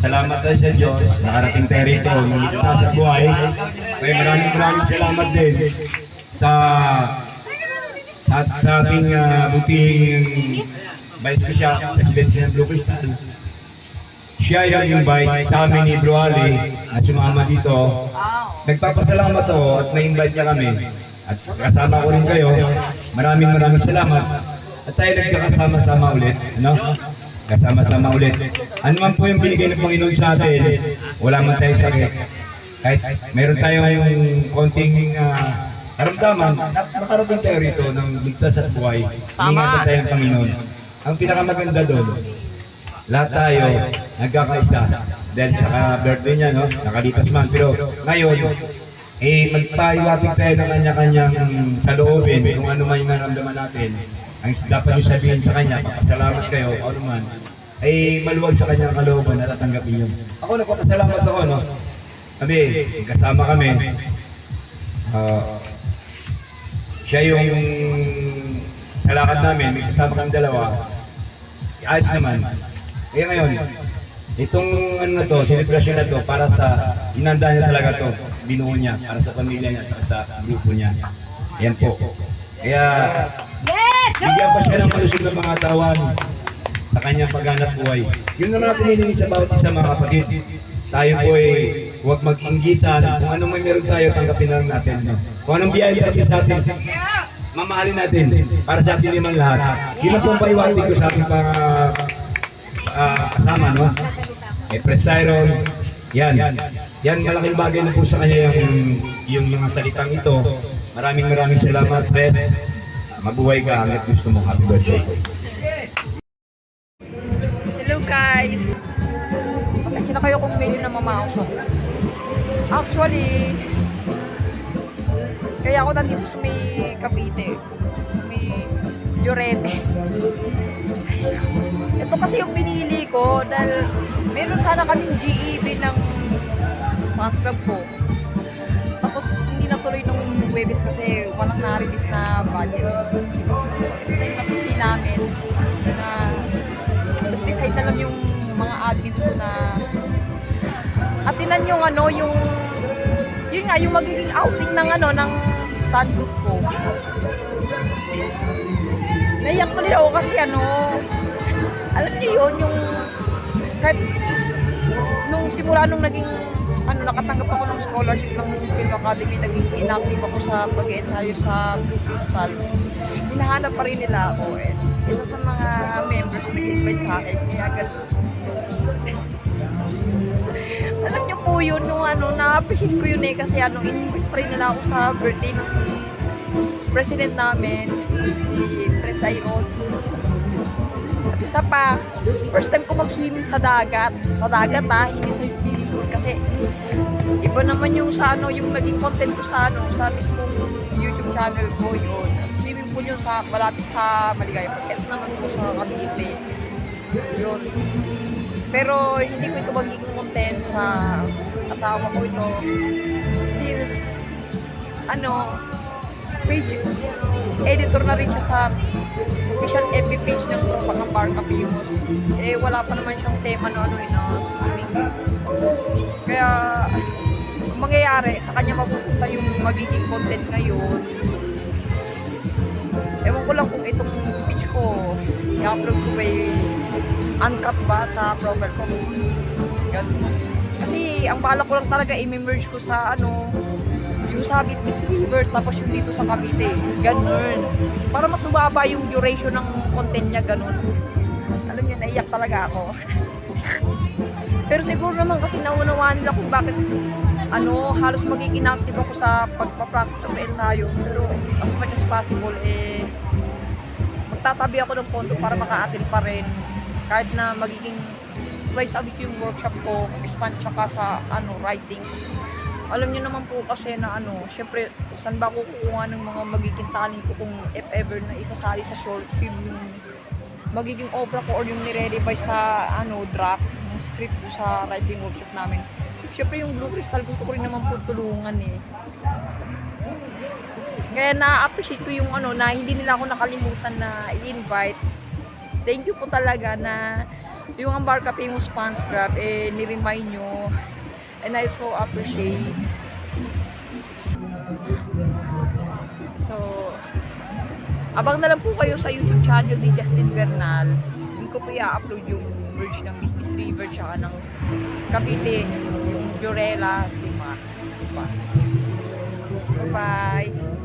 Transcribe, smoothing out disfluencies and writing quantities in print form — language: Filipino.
Salamat tayo sa Diyos. Nakarating tayo rito. Niligtas sa buhay. Kaya maraming salamat din sa ating buting Vice President ng Blue Crystal. Siya ay nag-invite sa amin ni Bro Ali at sumama dito. Nagpapasalamat ako at na-invite niya kami. At kasama ko rin kayo. Maraming salamat. At tayo nagkakasama-sama ulit. Ano? Kasama-sama ulit. Ano man po yung binigay ng Panginoon sa atin, wala man tayo sakit. Kahit meron tayong konting karamdaman, nakarating tayo rito ng ligtas at buhay. Ingatan tayo ng Panginoon. Ang pinakamaganda doon, lahat tayo nagkakaisa. Dahil sa birthday niya, no? Nakalipas man. Pero ngayon, magpaiwating tayo ng kanya-kanyang saloobin kung ano man yung naramdaman natin. Ang dapat nyo sabihin sa kanya, papasalamat kayo, o ano man, ay maluwag sa kanyang kalooban at tatanggapin yun. Ako nagpapasalamat ako, no? Sabi, kasama kami. Siya yung sa lakad namin, may kasama kami dalawa. Ayos naman. Kaya ngayon, itong ano na to, celebration na to, para sa inanda niya talaga to, binuo niya, para sa pamilya niya, at sa grupo niya. Ayan po. Kaya, bigyan pa siya ng malusog na mga tawan sa kanyang paghanap buhay. Yun naman natin hiningi sa bawat isa mga kapatid. Tayo po ay huwag mag-inggitan. Kung ano may meron tayo, tanggapin lang natin. No? Kung anong biyaya natin sa atin, mamahalin natin para sa atin naman lahat. Yun ang pong paiwating ko sa ating kasama, no? Pres Tyron, yan. Yan, malaking bagay na po sa kanya yung mga salitang ito. Maraming salamat, Pres. Mabuhay ka hanggat gusto mo. Happy birthday. Hello guys! Pasensya na kayo kung medyo na mamaos ako. Actually, kaya ako nandito sa may Cavite, may Llorente. Ito kasi yung pinili ko dahil meron sana kaming GEB ng fans club ko. Tapos hindi natuloy nung Webis kasi walang na-release na budget. So ito na yung napili namin na decide na lang yung mga admins ko na atinan yung yung yun nga yung magiging outing ng ng stand group ko. Naiyak tuloy ako kasi alam niyo yun, yung kahit nung simula nung naging nakatanggap ako ng scholarship ng Film Academy, naging inactive ako sa pag-ensayo sa Blue Crystal. Hinahanap pa rin nila ako isa sa mga members nag-invite sa akin. Kaya alam niyo po yun, nung na-appreciate ko yun kasi in-invite pa rin nila ako sa birthday ng president namin, si Fred Tyron. At isa pa, first time ko mag-swimming sa dagat. Sa dagat hindi sa swimming pool. Kasi iba naman yung yung naging content ko sa mismong YouTube channel ko yun. Swimming pool yun malapit sa Maligaya. Ito naman po sa Cavite. Yun. Pero hindi ko ito magiging content sa asawa ko ito. Since page editor na rin siya sa official FB page ng Tropa Barca Famous. Wala pa naman siyang tema na swimming. Kaya mangyayari sa kanya mapupunta yung magiging content ngayon. Ewan ko lang kung itong speech ko i-upload ko uncut ba sa profile ko. Ganun. Kasi ang bala ko lang talaga i-merge ko sa yung sa Bitbit River tapos yung dito sa Cavite. Ganun. Para mas mababa yung duration ng content niya, ganun. Alam niyo, naiyak talaga ako. Pero siguro naman kasi naunawaan nila kung bakit halos magiging active ako sa pagpa-practice ng ensayo. Pero as much as possible magtatabi ako ng pondo para maka-attend pa rin. Kahit na magiging twice a week yung workshop ko, Spanish tsaka sa writings. Alam niyo naman po kasi na syempre saan ba ako kukuha ng mga magiging talent ko kung if ever na isasali sa short film yung magiging opera ko or yung nire-revise sa draft ng script ko sa writing workshop namin. Syempre yung Blue Crystal gusto ko rin naman po tulungan Kaya na-appreciate ko yung na hindi nila ako nakalimutan na i-invite. Thank you po talaga na yung Ambarca Famous Fans Club, ni-remind nyo. And I so appreciate. So, abang na lang po kayo sa YouTube channel ni Justin Bernal. Hindi ko po i-upload yung merge ng Midmit River tsaka ng Cavite, yung Jurela, diba? Bye!